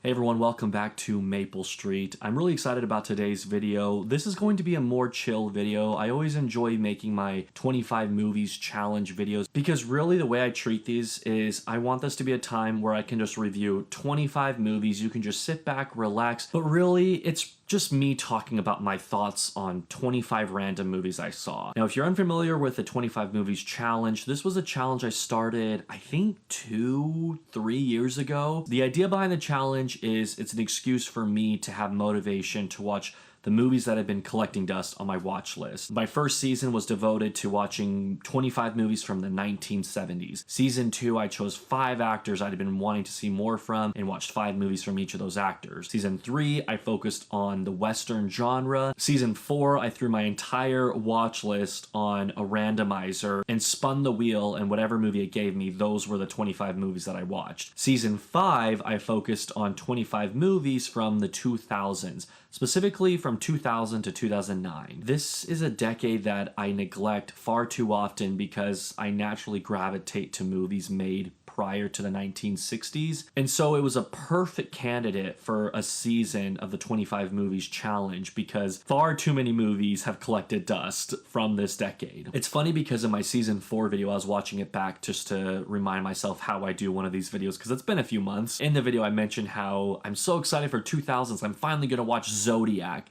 Hey everyone, welcome back to Maple Street. I'm really excited about today's video. This is going to be a more chill video. I always enjoy making my 25 movies challenge videos because really the way I treat these is I want this to be a time where I can just review 25 movies. You can just sit back, relax, but really it's just me talking about my thoughts on 25 random movies I saw. Now, if you're unfamiliar with the 25 movies challenge, this was a challenge I started, I think 2-3 years ago. The idea behind the challenge is it's an excuse for me to have motivation to watch the movies that I've been collecting dust on my watch list. My first season was devoted to watching 25 movies from the 1970s. Season 2, I chose 5 actors I'd been wanting to see more from and watched 5 movies from each of those actors. Season 3, I focused on the Western genre. Season 4, I threw my entire watch list on a randomizer and spun the wheel, and whatever movie it gave me, those were the 25 movies that I watched. Season 5, I focused on 25 movies from the 2000s, specifically from 2000 to 2009. This is a decade that I neglect far too often because I naturally gravitate to movies made prior to the 1960s. And so it was a perfect candidate for a season of the 25 movies challenge because far too many movies have collected dust from this decade. It's funny because in my season 4 video, I was watching it back just to remind myself how I do one of these videos because it's been a few months. In the video, I mentioned how I'm so excited for 2000s. I'm finally gonna watch Zodiac.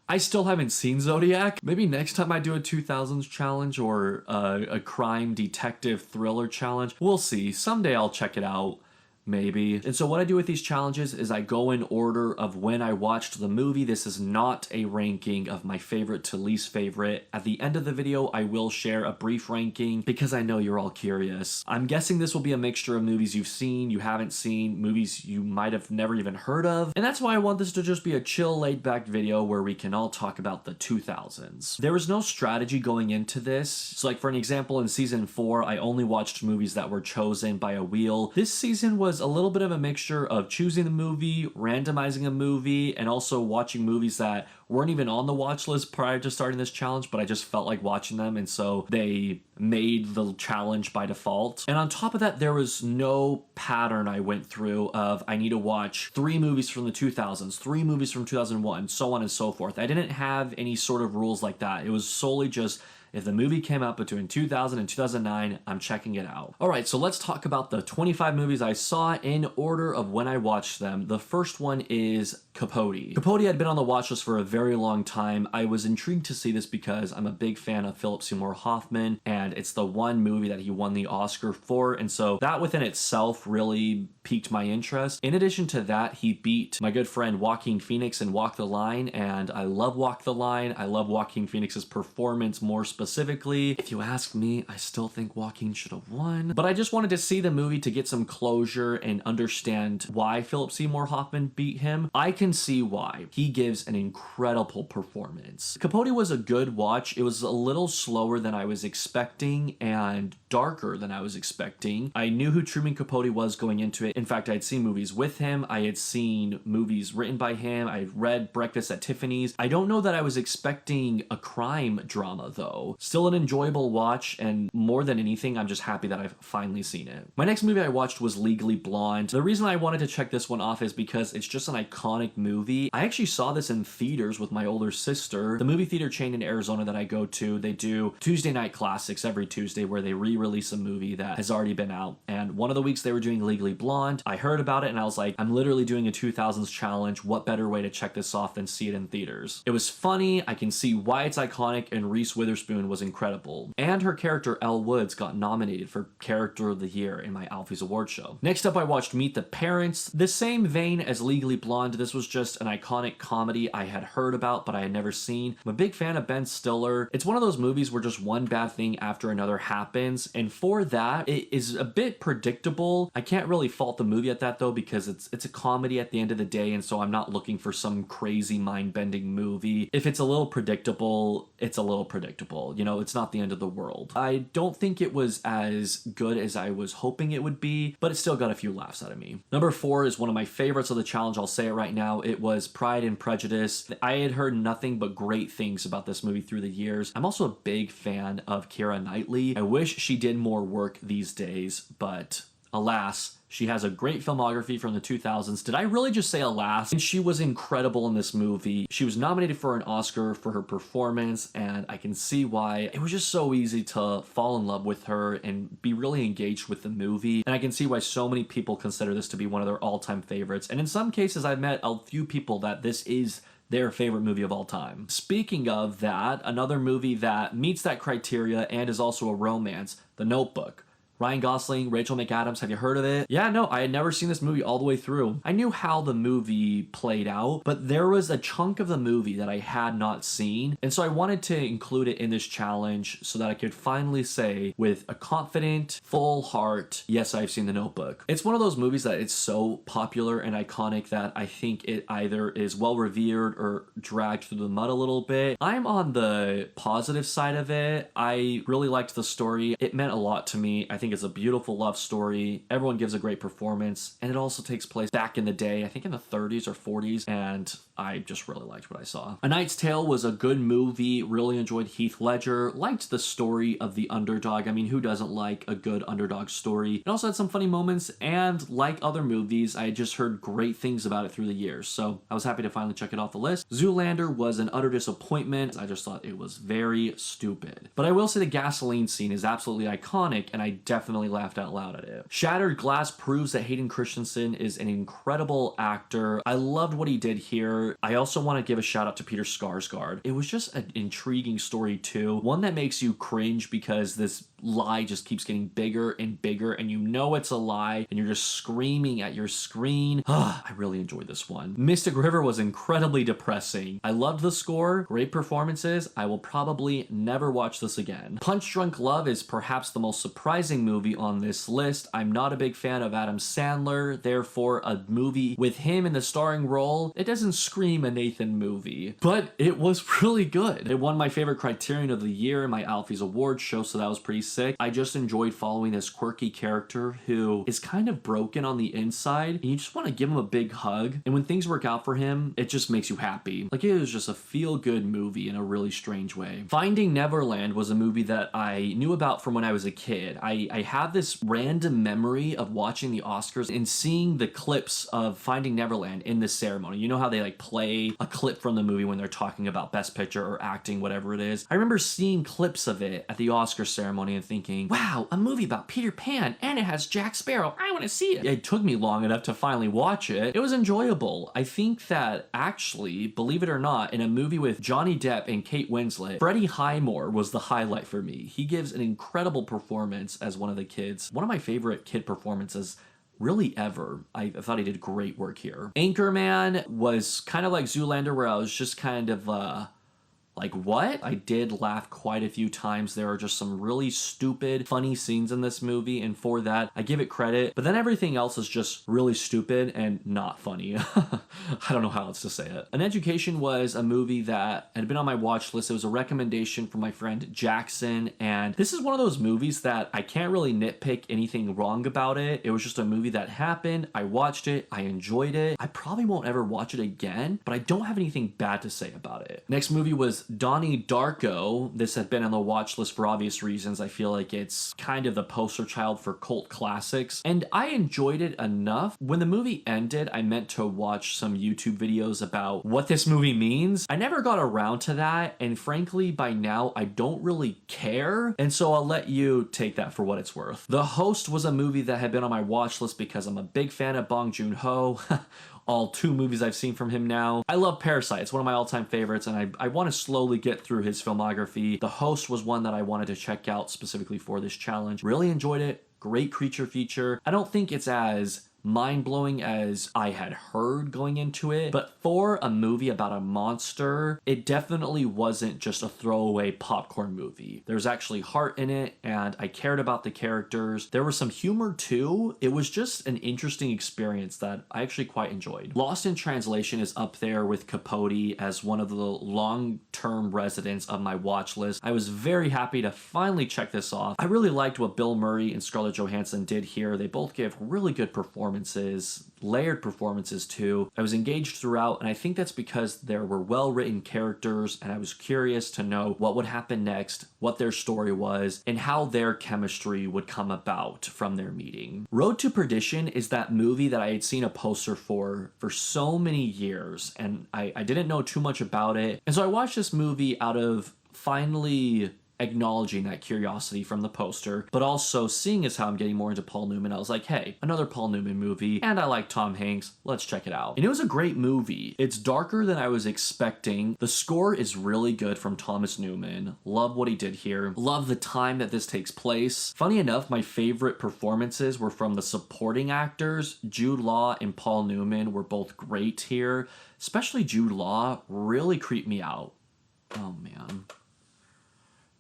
I still haven't seen Zodiac. Maybe next time I do a 2000s challenge or a crime detective thriller challenge. We'll see. Someday I'll check it out. Maybe. And so what I do with these challenges is I go in order of when I watched the movie. This is not a ranking of my favorite to least favorite. At the end of the video, I will share a brief ranking because I know you're all curious. I'm guessing this will be a mixture of movies you've seen, you haven't seen, movies you might have never even heard of. And that's why I want this to just be a chill, laid-back video where we can all talk about the 2000s. There was no strategy going into this. So like for an example, in season 4, I only watched movies that were chosen by a wheel. This season was a little bit of a mixture of choosing the movie, randomizing a movie, and also watching movies that weren't even on the watch list prior to starting this challenge, but I just felt like watching them, and so they made the challenge by default. And on top of that, there was no pattern I went through of I need to watch 3 movies from the 2000s, 3 movies from 2001, so on and so forth. I didn't have any sort of rules like that. It was solely just if the movie came out between 2000 and 2009, I'm checking it out. All right, so let's talk about the 25 movies I saw in order of when I watched them. The first one is Capote. Capote had been on the watch list for a very long time. I was intrigued to see this because I'm a big fan of Philip Seymour Hoffman, and it's the one movie that he won the Oscar for, and so that within itself really piqued my interest. In addition to that, he beat my good friend Joaquin Phoenix in Walk the Line, and I love Walk the Line. I love Joaquin Phoenix's performance more specifically. If you ask me, I still think Joaquin should have won, but I just wanted to see the movie to get some closure and understand why Philip Seymour Hoffman beat him. I can see why. He gives an incredible performance. Capote was a good watch. It was a little slower than I was expecting and darker than I was expecting. I knew who Truman Capote was going into it. In fact, I'd seen movies with him. I had seen movies written by him. I read Breakfast at Tiffany's. I don't know that I was expecting a crime drama though. Still an enjoyable watch, and more than anything, I'm just happy that I've finally seen it. My next movie I watched was Legally Blonde. The reason I wanted to check this one off is because it's just an iconic movie. I actually saw this in theaters with my older sister. The movie theater chain in Arizona that I go to, they do Tuesday night classics every Tuesday where they re-release a movie that has already been out. And one of the weeks they were doing Legally Blonde. I heard about it and I was like, I'm literally doing a 2000s challenge. What better way to check this off than see it in theaters? It was funny. I can see why it's iconic, and Reese Witherspoon was incredible. And her character, Elle Woods, got nominated for Character of the Year in my Alfie's Award show. Next up, I watched Meet the Parents. The same vein as Legally Blonde, this was just an iconic comedy I had heard about, but I had never seen. I'm a big fan of Ben Stiller. It's one of those movies where just one bad thing after another happens, and for that, it is a bit predictable. I can't really fault the movie at that though, because it's a comedy at the end of the day, and so I'm not looking for some crazy mind-bending movie. If it's a little predictable, it's a little predictable. You know, it's not the end of the world. I don't think it was as good as I was hoping it would be, but it still got a few laughs out of me. Number 4 is one of my favorites of the challenge. I'll say it right now. It was Pride and Prejudice. I had heard nothing but great things about this movie through the years. I'm also a big fan of Keira Knightley. I wish she did more work these days, but alas, she has a great filmography from the 2000s. Did I really just say alas? And she was incredible in this movie. She was nominated for an Oscar for her performance, and I can see why. It was just so easy to fall in love with her and be really engaged with the movie. And I can see why so many people consider this to be one of their all-time favorites. And in some cases, I've met a few people that this is their favorite movie of all time. Speaking of that, another movie that meets that criteria and is also a romance, The Notebook. Ryan Gosling, Rachel McAdams, have you heard of it? Yeah, no, I had never seen this movie all the way through. I knew how the movie played out, but there was a chunk of the movie that I had not seen, and so I wanted to include it in this challenge so that I could finally say with a confident, full heart, yes, I've seen The Notebook. It's one of those movies that it's so popular and iconic that I think it either is well revered or dragged through the mud a little bit. I'm on the positive side of it. I really liked the story. It meant a lot to me. I think it's a beautiful love story. Everyone gives a great performance, and it also takes place back in the day, I think in the 30s or 40s, and I just really liked what I saw. A Knight's Tale was a good movie. Really enjoyed Heath Ledger. Liked the story of the underdog. I mean, who doesn't like a good underdog story? It also had some funny moments, and like other movies, I had just heard great things about it through the years, so I was happy to finally check it off the list. Zoolander was an utter disappointment. I just thought it was very stupid. But I will say the gasoline scene is absolutely iconic, and I definitely laughed out loud at it. Shattered Glass proves that Hayden Christensen is an incredible actor. I loved what he did here. I also want to give a shout out to Peter Skarsgård. It was just an intriguing story too. One that makes you cringe because this lie just keeps getting bigger and bigger, and you know it's a lie, and you're just screaming at your screen. I really enjoyed this one. Mystic River was incredibly depressing. I loved the score, great performances. I will probably never watch this again. Punch Drunk Love is perhaps the most surprising movie on this list. I'm not a big fan of Adam Sandler, therefore a movie with him in the starring role, it doesn't scream a Nathan movie, but it was really good. It won my favorite Criterion of the Year in my Alfie's Awards show, so that was pretty sick. I just enjoyed following this quirky character who is kind of broken on the inside, and you just want to give him a big hug, and when things work out for him, it just makes you happy. Like, it was just a feel-good movie in a really strange way. Finding Neverland was a movie that I knew about from when I was a kid. I have this random memory of watching the Oscars and seeing the clips of Finding Neverland in this ceremony. You know how they like play a clip from the movie when they're talking about Best Picture or acting, whatever it is. I remember seeing clips of it at the Oscar ceremony and thinking, wow, a movie about Peter Pan and it has Jack Sparrow. I want to see it. It took me long enough to finally watch it. It was enjoyable. I think that actually, believe it or not, in a movie with Johnny Depp and Kate Winslet, Freddie Highmore was the highlight for me. He gives an incredible performance as one of the kids. One of my favorite kid performances really ever. I thought he did great work here. Anchorman was kind of like Zoolander, where I was just kind of like, what? I did laugh quite a few times. There are just some really stupid, funny scenes in this movie, and for that, I give it credit. But then everything else is just really stupid and not funny. I don't know how else to say it. An Education was a movie that had been on my watch list. It was a recommendation from my friend Jackson, and this is one of those movies that I can't really nitpick anything wrong about it. It was just a movie that happened. I watched it. I enjoyed it. I probably won't ever watch it again, but I don't have anything bad to say about it. Next movie was Donnie Darko. This had been on the watch list for obvious reasons. I feel like it's kind of the poster child for cult classics, and I enjoyed it enough. When the movie ended, I meant to watch some YouTube videos about what this movie means. I never got around to that, and frankly, by now, I don't really care, and so I'll let you take that for what it's worth. The Host was a movie that had been on my watch list because I'm a big fan of Bong Joon-ho. All 2 movies I've seen from him now. I love Parasite. It's one of my all-time favorites, and I want to slowly get through his filmography. The Host was one that I wanted to check out specifically for this challenge. Really enjoyed it. Great creature feature. I don't think it's as mind-blowing as I had heard going into it, but for a movie about a monster, it definitely wasn't just a throwaway popcorn movie. There's actually heart in it, and I cared about the characters. There was some humor too. It was just an interesting experience that I actually quite enjoyed. Lost in Translation is up there with Capote as one of the long-term residents of my watch list. I was very happy to finally check this off. I really liked what Bill Murray and Scarlett Johansson did here. They both gave really good performances performances, layered performances too. I was engaged throughout, and I think that's because there were well-written characters, and I was curious to know what would happen next, what their story was, and how their chemistry would come about from their meeting. Road to Perdition is that movie that I had seen a poster for so many years, and I didn't know too much about it. And so I watched this movie out of finally acknowledging that curiosity from the poster, but also seeing as how I'm getting more into Paul Newman, I was like, hey, another Paul Newman movie, and I like Tom Hanks, let's check it out. And it was a great movie. It's darker than I was expecting. The score is really good from Thomas Newman. Love what he did here. Love the time that this takes place. Funny enough, my favorite performances were from the supporting actors. Jude Law and Paul Newman were both great here. Especially Jude Law really creeped me out. Oh man.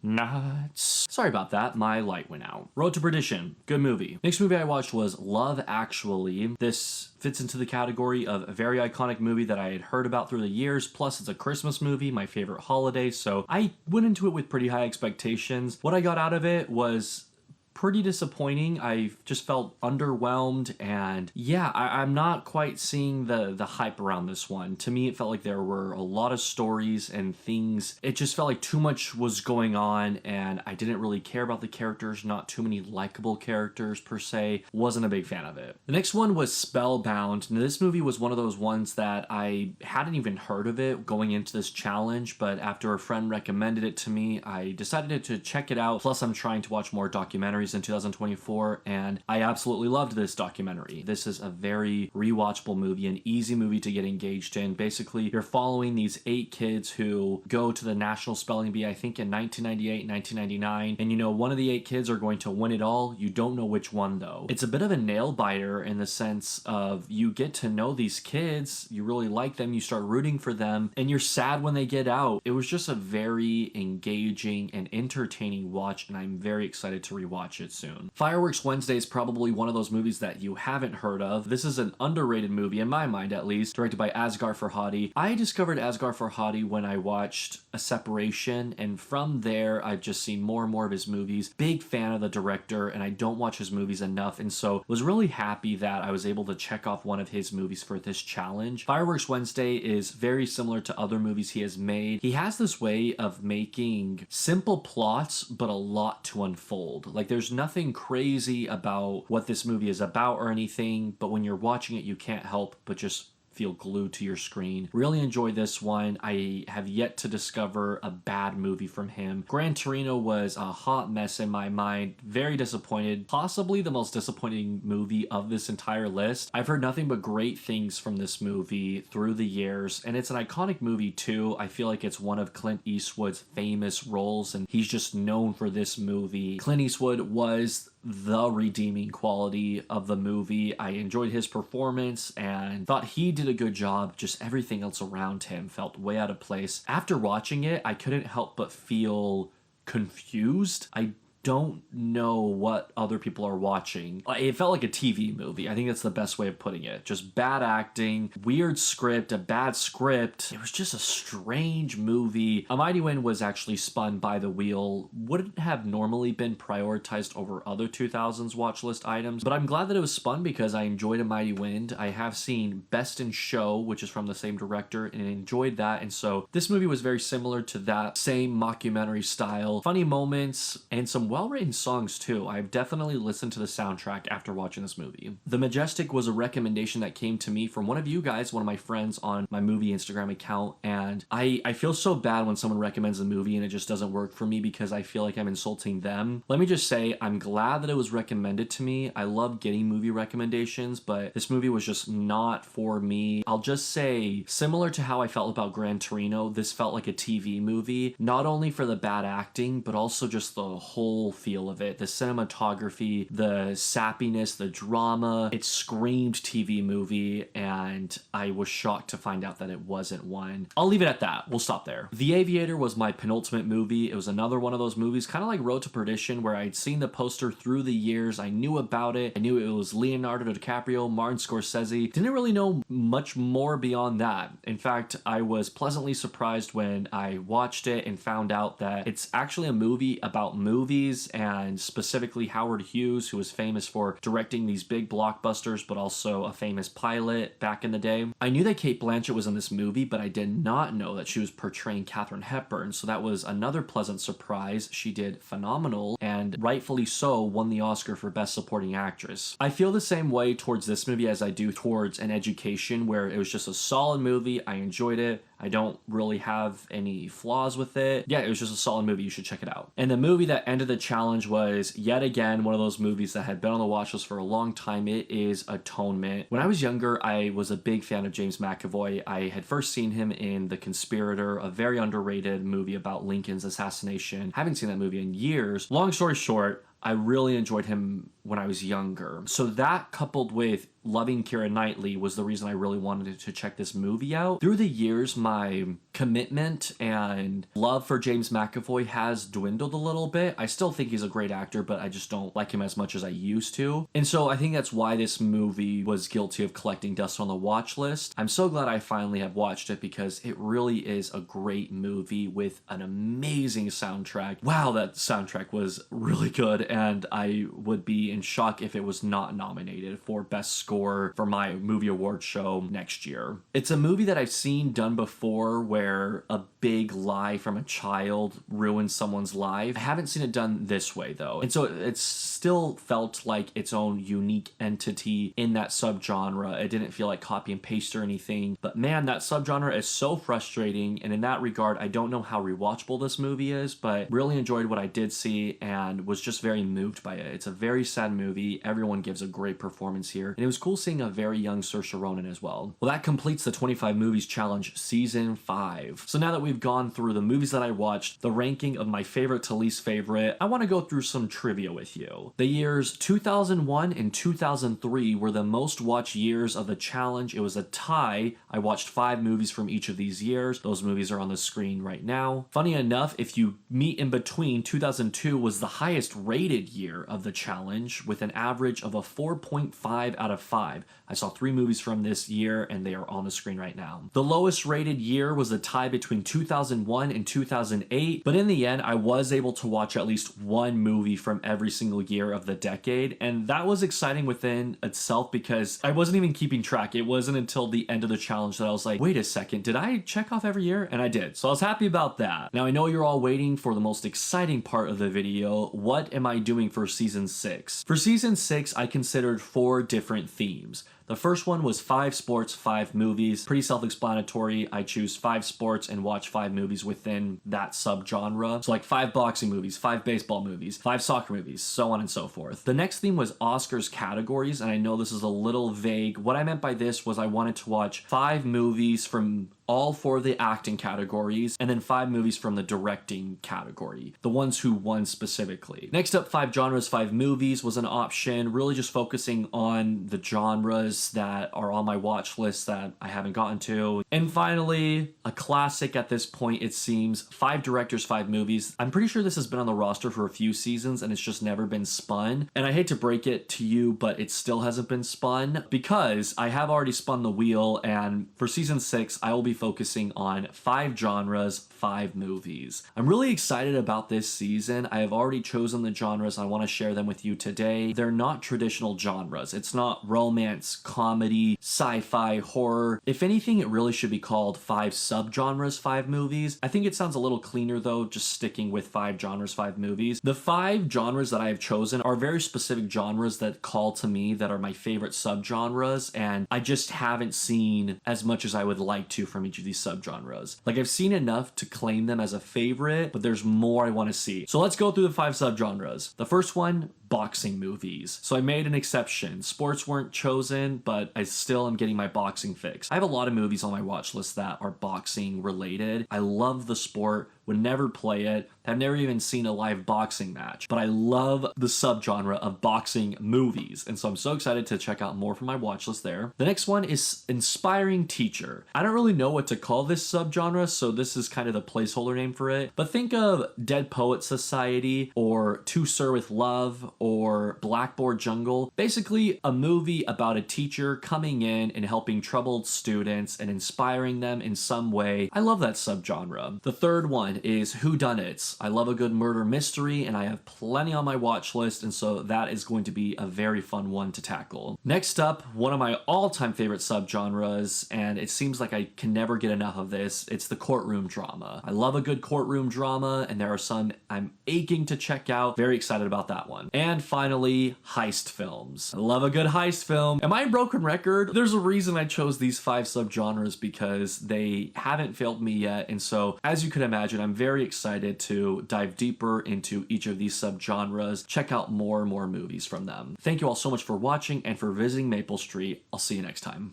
Nuts. Sorry about that, my light went out. Road to Perdition, good movie. Next movie I watched was Love Actually. This fits into the category of a very iconic movie that I had heard about through the years, plus it's a Christmas movie, my favorite holiday, so I went into it with pretty high expectations. What I got out of it was pretty disappointing. I just felt underwhelmed, and yeah, I'm not quite seeing the hype around this one. To me, it felt like there were a lot of stories and things. It just felt like too much was going on, and I didn't really care about the characters, not too many likable characters per se. Wasn't a big fan of it. The next one was Spellbound. Now, this movie was one of those ones that I hadn't even heard of it going into this challenge, but after a friend recommended it to me, I decided to check it out. Plus, I'm trying to watch more documentaries in 2024, and I absolutely loved this documentary. This is a very rewatchable movie, an easy movie to get engaged in. Basically, you're following these 8 kids who go to the National Spelling Bee, I think in 1998, 1999, and you know one of the 8 kids are going to win it all. You don't know which one though. It's a bit of a nail biter in the sense of you get to know these kids, you really like them, you start rooting for them, and you're sad when they get out. It was just a very engaging and entertaining watch, and I'm very excited to rewatch it soon. Fireworks Wednesday is probably one of those movies that you haven't heard of. This is an underrated movie, in my mind at least, directed by Asghar Farhadi. I discovered Asghar Farhadi when I watched A Separation, and from there I've just seen more and more of his movies. Big fan of the director, and I don't watch his movies enough, and so was really happy that I was able to check off one of his movies for this challenge. Fireworks Wednesday is very similar to other movies he has made. He has this way of making simple plots, but a lot to unfold. Like, there's nothing crazy about what this movie is about or anything, but when you're watching it, you can't help but just feel glued to your screen. Really enjoyed this one. I have yet to discover a bad movie from him. Gran Torino was a hot mess in my mind. Very disappointed. Possibly the most disappointing movie of this entire list. I've heard nothing but great things from this movie through the years, and it's an iconic movie too. I feel like it's one of Clint Eastwood's famous roles, and he's just known for this movie. Clint Eastwood was the redeeming quality of the movie. I enjoyed his performance and thought he did a good job. Just everything else around him felt way out of place. After watching it, I couldn't help but feel confused. I don't know what other people are watching. It felt like a TV movie. I think that's the best way of putting it. Just bad acting, weird script, a bad script. It was just a strange movie. A Mighty Wind was actually spun by the wheel. Wouldn't have normally been prioritized over other 2000s watch list items, but I'm glad that it was spun because I enjoyed A Mighty Wind. I have seen Best in Show, which is from the same director, and enjoyed that, and so this movie was very similar to that same mockumentary style. Funny moments and some well-written songs too. I've definitely listened to the soundtrack after watching this movie. The Majestic was a recommendation that came to me from one of you guys, one of my friends on my movie Instagram account, and I feel so bad when someone recommends a movie and it just doesn't work for me because I feel like I'm insulting them. Let me just say, I'm glad that it was recommended to me. I love getting movie recommendations, but this movie was just not for me. I'll just say, similar to how I felt about Gran Torino, this felt like a TV movie, not only for the bad acting, but also just the whole feel of it, the cinematography, the sappiness, the drama. It screamed TV movie, and I was shocked to find out that it wasn't one. I'll leave it at that. We'll stop there. The Aviator was my penultimate movie. It was another one of those movies, kind of like Road to Perdition, where I'd seen the poster through the years. I knew about it. I knew it was Leonardo DiCaprio, Martin Scorsese. Didn't really know much more beyond that. In fact, I was pleasantly surprised when I watched it and found out that it's actually a movie about movies. movies, and specifically Howard Hughes, who was famous for directing these big blockbusters, but also a famous pilot back in the day. I knew that Cate Blanchett was in this movie, but I did not know that she was portraying Katharine Hepburn, so that was another pleasant surprise. She did phenomenal, and rightfully so, won the Oscar for Best Supporting Actress. I feel the same way towards this movie as I do towards An Education, where it was just a solid movie. I enjoyed it. I don't really have any flaws with it. Yeah, it was just a solid movie. You should check it out. And the movie that ended the challenge was, yet again, one of those movies that had been on the watch list for a long time. It is Atonement. When I was younger, I was a big fan of James McAvoy. I had first seen him in The Conspirator, a very underrated movie about Lincoln's assassination. Haven't seen that movie in years. Long story short, I really enjoyed him when I was younger. So that, coupled with loving Keira Knightley, was the reason I really wanted to check this movie out. Through the years, my commitment and love for James McAvoy has dwindled a little bit. I still think he's a great actor, but I just don't like him as much as I used to. And so I think that's why this movie was guilty of collecting dust on the watch list. I'm so glad I finally have watched it, because it really is a great movie with an amazing soundtrack. Wow, that soundtrack was really good, and I would be in shock if it was not nominated for Best Score for my movie award show next year. It's a movie that I've seen done before, where a big lie from a child ruins someone's life. I haven't seen it done this way though, and so it still felt like its own unique entity in that subgenre. It didn't feel like copy and paste or anything, but man, that subgenre is so frustrating, and in that regard, I don't know how rewatchable this movie is, but really enjoyed what I did see and was just very moved by it. It's a very sad movie. Everyone gives a great performance here, and it was cool seeing a very young Saoirse Ronan as well. Well, that completes the 25 Movies Challenge Season 5. So now that we've gone through the movies that I watched, the ranking of my favorite to least favorite, I want to go through some trivia with you. The years 2001 and 2003 were the most watched years of the challenge. It was a tie. I watched 5 movies from each of these years. Those movies are on the screen right now. Funny enough, if you meet in between, 2002 was the highest rated year of the challenge, with an average of a 4.5 out of 5. I saw 3 movies from this year, and they are on the screen right now. The lowest rated year was a tie between 2001 and 2008, but in the end, I was able to watch at least one movie from every single year of the decade, and that was exciting within itself, because I wasn't even keeping track. It wasn't until the end of the challenge that I was like, wait a second, did I check off every year? And I did, so I was happy about that. Now, I know you're all waiting for the most exciting part of the video. What am I doing for Season 6? For Season 6, I considered 4 different themes. The first one was 5 sports, 5 movies. Pretty self-explanatory. I choose 5 sports and watch 5 movies within that subgenre. So like 5 boxing movies, 5 baseball movies, 5 soccer movies, so on and so forth. The next theme was Oscars categories, and I know this is a little vague. What I meant by this was I wanted to watch 5 movies from all 4 of the acting categories, and then 5 movies from the directing category, the ones who won specifically. Next up, 5 genres, 5 movies was an option, really just focusing on the genres that are on my watch list that I haven't gotten to. And finally, a classic at this point, it seems, 5 directors, 5 movies. I'm pretty sure this has been on the roster for a few seasons, and it's just never been spun. And I hate to break it to you, but it still hasn't been spun, because I have already spun the wheel, and for Season 6, I will be focusing on 5 genres, 5 movies. I'm really excited about this season. I have already chosen the genres. I want to share them with you today. They're not traditional genres. It's not romance, comedy, sci-fi, horror. If anything, it really should be called 5 subgenres, 5 movies. I think it sounds a little cleaner though, just sticking with 5 genres, 5 movies. The 5 genres that I have chosen are very specific genres that call to me, that are my favorite subgenres, and I just haven't seen as much as I would like to from each of these subgenres. Like, I've seen enough to claim them as a favorite, but there's more I want to see. So let's go through the 5 subgenres. The first one, boxing movies. So I made an exception. Sports weren't chosen, but I still am getting my boxing fix. I have a lot of movies on my watch list that are boxing related. I love the sport, would never play it, have never even seen a live boxing match, but I love the subgenre of boxing movies, and so I'm so excited to check out more from my watch list there. The next one is inspiring teacher. I don't really know what to call this subgenre, so this is kind of the placeholder name for it, but think of Dead Poet Society, or To Sir with Love, or Blackboard Jungle. Basically, a movie about a teacher coming in and helping troubled students and inspiring them in some way. I love that subgenre. The third one is whodunits. I love a good murder mystery, and I have plenty on my watch list, and so that is going to be a very fun one to tackle. Next up, one of my all-time favorite subgenres, and it seems like I can never get enough of this. It's the courtroom drama. I love a good courtroom drama, and there are some I'm aching to check out. Very excited about that one. And finally, heist films. I love a good heist film. Am I a broken record? There's a reason I chose these 5 subgenres, because they haven't failed me yet, and so as you could imagine, I'm very excited to dive deeper into each of these subgenres, check out more and more movies from them. Thank you all so much for watching and for visiting Maple Street. I'll see you next time.